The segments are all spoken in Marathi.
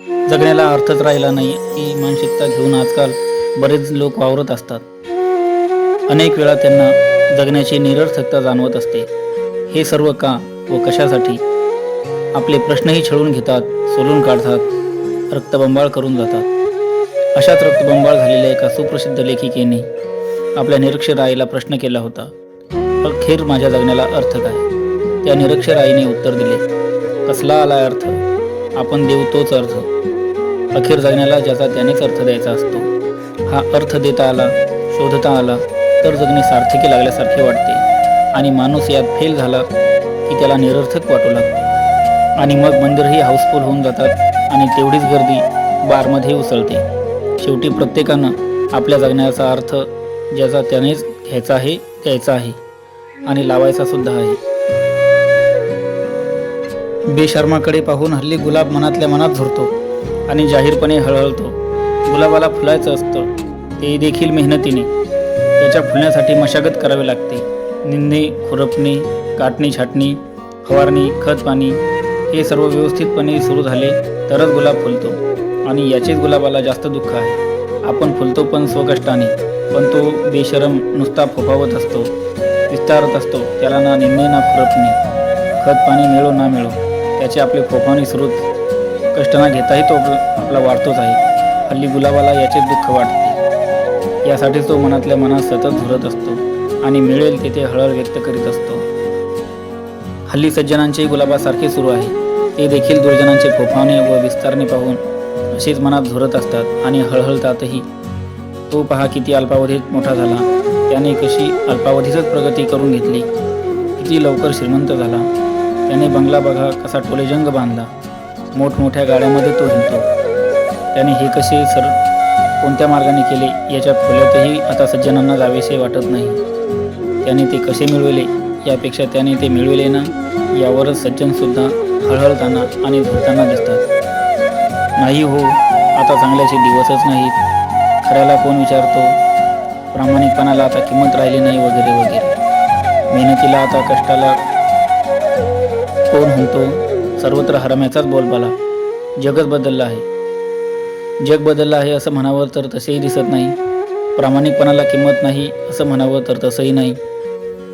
जगण्याला अर्थच राहिला नाही ही मानसिकता घेऊन आजकाल बरेच लोक वावरत असतात. अनेक वेळा त्यांना जगण्याची निरर्थकता जाणवत असते. हे सर्व का व कशासाठी? आपले प्रश्नही छळून घेतात, सोलून काढतात, रक्तबंबाळ करून जातात. अशाच रक्तबंबाळ झालेल्या एका सुप्रसिद्ध लेखिकेने आपल्या निरक्षर आईला प्रश्न केला होता, अखेर माझ्या जगण्याला अर्थ काय? त्या निरक्षर आईने उत्तर दिले, कसला आला अर्थ? आपण देऊ तोच अर्थ. अखेर जगण्याला ज्याचा त्यानेच अर्थ द्यायचा असतो. हा अर्थ देता आला, शोधता आला तर जगणे सार्थकी लागल्यासारखे वाटते आणि माणूस यात फेल झाला की त्याला निरर्थक वाटू लागते. आणि मग मंदिरही हाऊसफुल होऊन जातात आणि तेवढीच गर्दी बारमध्ये उसळते. शेवटी प्रत्येकानं आपल्या जगण्याचा अर्थ ज्याचा त्यानेच घ्यायचा आहे, द्यायचा आहे आणि लावायचा सुद्धा आहे. बेशर्माकडे पाहून हल्ली गुलाब मनातल्या मनात झुरतो आणि जाहीरपणे हळहळतो. गुलाबाला फुलायचं असतं, ते देखील मेहनतीने. त्याच्या फुलण्यासाठी मशागत करावी लागते. निंदणे, खुरपणे, काटणी, छाटणी, फवारणी, खत पाणी हे सर्व व्यवस्थितपणे सुरू झाले तरच गुलाब फुलतो. आणि याचेच गुलाबाला जास्त दुःख आहे. आपण फुलतो पण स्वकष्टाने, पण तो बेशरम नुसता फोफावत असतो, विस्तारत असतो. त्याला ना निंदणे ना खुरपणे, खत पाणी मिळो ना मिळो, त्याचे आपले फोफावणे सुरूच. कष्टांना घेताही तो आपला वाढतोच आहे. हल्ली गुलाबाला याचेच दुःख वाटते. यासाठीच तो मनातल्या मनात सतत झुरत असतो आणि मिळेल तेथे हळहळ व्यक्त करीत असतो. हल्ली सज्जनांचेही गुलाबासारखे सुरू आहे. ते देखील दुर्जनांचे फोफावणे व विस्तारणे पाहून असेच मनात झुरत असतात आणि हळहळतातही. तो पहा किती अल्पावधीत मोठा झाला, त्याने कशी अल्पावधीतच प्रगती करून घेतली, किती लवकर श्रीमंत झाला. त्याने बंगला बघा कसा टोलेजंग बांधला, मोठमोठ्या गाड्यामध्ये तो हिंडतो. त्याने हे कसे कोणत्या मार्गाने केले याच्या खोल्यातही आता सज्जनांना जावेसे वाटत नाही. त्याने ते कसे मिळवले यापेक्षा त्याने ते मिळवले ना यावरच सज्जनसुद्धा हळहळताना आणि झुरताना दिसतात. नाही हो, आता चांगल्याचे दिवसच नाहीत. खऱ्याला कोण विचारतो? प्रामाणिकपणाला आता किंमत राहिली नाही वगैरे वगैरे. मेहनतीला आता कष्टाला कोण म्हणतो? सर्वत्र हरम्याचाच बोलबाला. जगच बदललं आहे. जग बदललं आहे असं म्हणावं तर तसेही दिसत नाही. प्रामाणिकपणाला किंमत नाही असं म्हणावं तर तसंही नाही.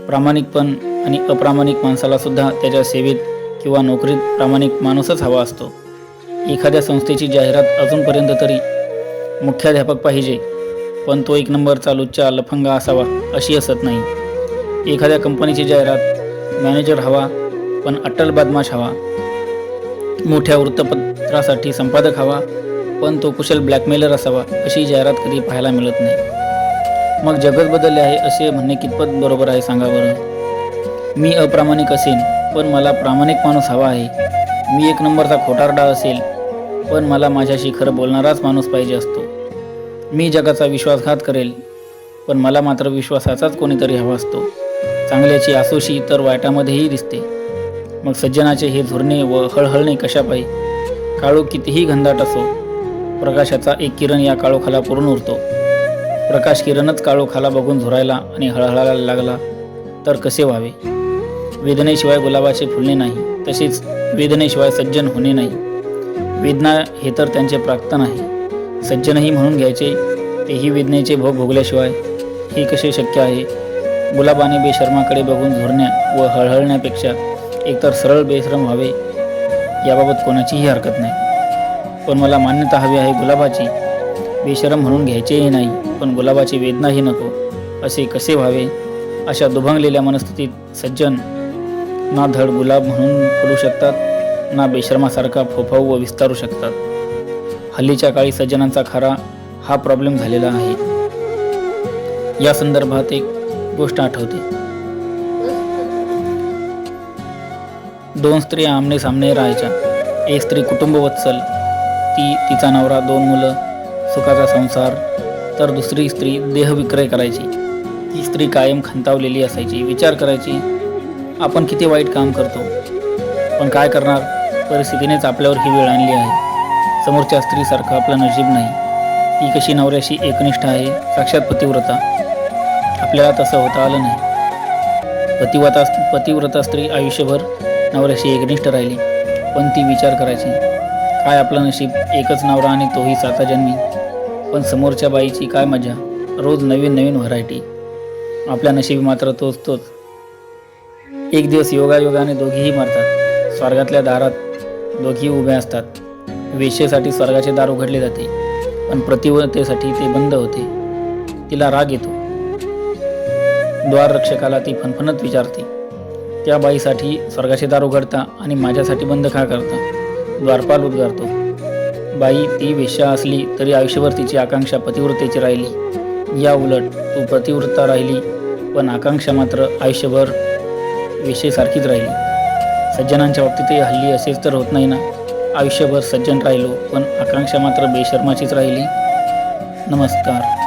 प्रामाणिकपण आणि अप्रामाणिक माणसाला सुद्धा त्याच्या सेवेत किंवा नोकरीत प्रामाणिक माणूसच हवा असतो. एखाद्या संस्थेची जाहिरात अजूनपर्यंत तरी मुख्याध्यापक पाहिजे, पण तो 1 नंबरचा लुच्चा लफंगा असावा अशी असत नाही. एखाद्या कंपनीची जाहिरात मॅनेजर हवा, पण अट्टल बदमाश हवा. मोठ्या वृत्तपत्रासाठी संपादक हवा, पण तो कुशल ब्लॅकमेलर असावा अशी जाहिरात कधी पाहायला मिळत नाही. मग जगच बदलले आहे असे म्हणणे कितपत बरोबर आहे सांगा बरं. मी अप्रामाणिक असेन, पण मला प्रामाणिक माणूस हवा आहे. मी 1 नंबरचा खोटारडा असेल, पण मला माझ्याशी खरं बोलणाराच माणूस पाहिजे असतो. मी जगाचा विश्वासघात करेल, पण मला मात्र विश्वासाचाच कोणीतरी हवा असतो. चांगल्याची आसोशी तर वाईटामध्येही दिसते. मग सज्जनाचे हे झुरणे व हळहळणे कशापायी? काळोख कितीही घनदाट असो, प्रकाशाचा एक किरण या काळोखाला पुरून उरतो. प्रकाश किरणच काळोखाला बघून झुरायला आणि हळहळायला लागला तर कसे व्हावे? वेदनेशिवाय गुलाबाचे फुलणे नाही, तसेच वेदनेशिवाय सज्जन होणे नाही. वेदना हे तर त्यांचे प्राक्तन आहे. सज्जनही म्हणून घ्यायचे, तेही वेदनेचे भोग भोगल्याशिवाय. हे कसे शक्य आहे? गुलाबाने बेशर्माकडे बघून झुरण्या व हळहळण्यापेक्षा एकतर सरळ बेशरम व्हावे याबाबत कोणाचीही हरकत नाही. पण मला मान्यता हवी आहे गुलाबाची. बेशरम म्हणून घ्यायचेही नाही, पण गुलाबाची वेदनाही नको. असे कसे व्हावे? अशा दुभंगलेल्या मनस्थितीत सज्जन ना धड गुलाब म्हणून फुलू शकतात, ना बेशर्मासारखा फोफावू व विस्तारू शकतात. हल्लीच्या काळी सज्जनांचा खरा हा प्रॉब्लेम झालेला आहे. या संदर्भात एक गोष्ट आठवते. 2 स्त्रिया आमने सामने राहायच्या. एक स्त्री कुटुंबवत्सल, ती तिचा नवरा, 2 मुलं, सुखाचा संसार. तर दुसरी स्त्री देहविक्रय करायची. ती स्त्री कायम खंतावलेली असायची. विचार करायची, आपण किती वाईट काम करतो, पण काय करणार, परिस्थितीनेच आपल्यावर ही वेळ आणली आहे. समोरच्या स्त्रीसारखं आपलं नशीब नाही. ती कशी नवऱ्याशी एकनिष्ठ आहे, साक्षात पतिव्रता. आपल्याला तसं होता आलं नाही. पतिव्रता स्त्री आयुष्यभर नवऱ्याशी एकनिष्ठ राहिली, पण ती विचार करायची, काय आपलं नशीब, एकच नवरा आणि तोही 7 जन्मी. पण समोरच्या बाईची काय मजा, रोज नवीन नवीन व्हरायटी. आपल्या नशिबी मात्र तोच तोच. एक दिवस योगायोगाने दोघीही मरतात. स्वर्गातल्या दारात दोघी उभ्या असतात. वेश्येसाठी स्वर्गाचे दार उघडले जाते, पण प्रतिवतेसाठी ते बंद होते. तिला राग येतो. द्वाररक्षकाला ती फणफणत विचारते, त्या बाईसाठी स्वर्गाचे दार उघडता आणि माझ्यासाठी बंद का करता? द्वारपाल उद्गारतो, बाई ती वेश्या असली तरी आयुष्यभर तिची आकांक्षा पतिव्रतेची राहिली. या उलट तू पतिव्रता राहिली, पण आकांक्षा मात्र आयुष्यभर वेश्येसारखीच राहिली. सज्जनांच्या बाबतीतही हल्ली असेच तर होत नाही ना. आयुष्यभर सज्जन राहिलो, पण आकांक्षा मात्र बेशर्माचीच राहिली. नमस्कार.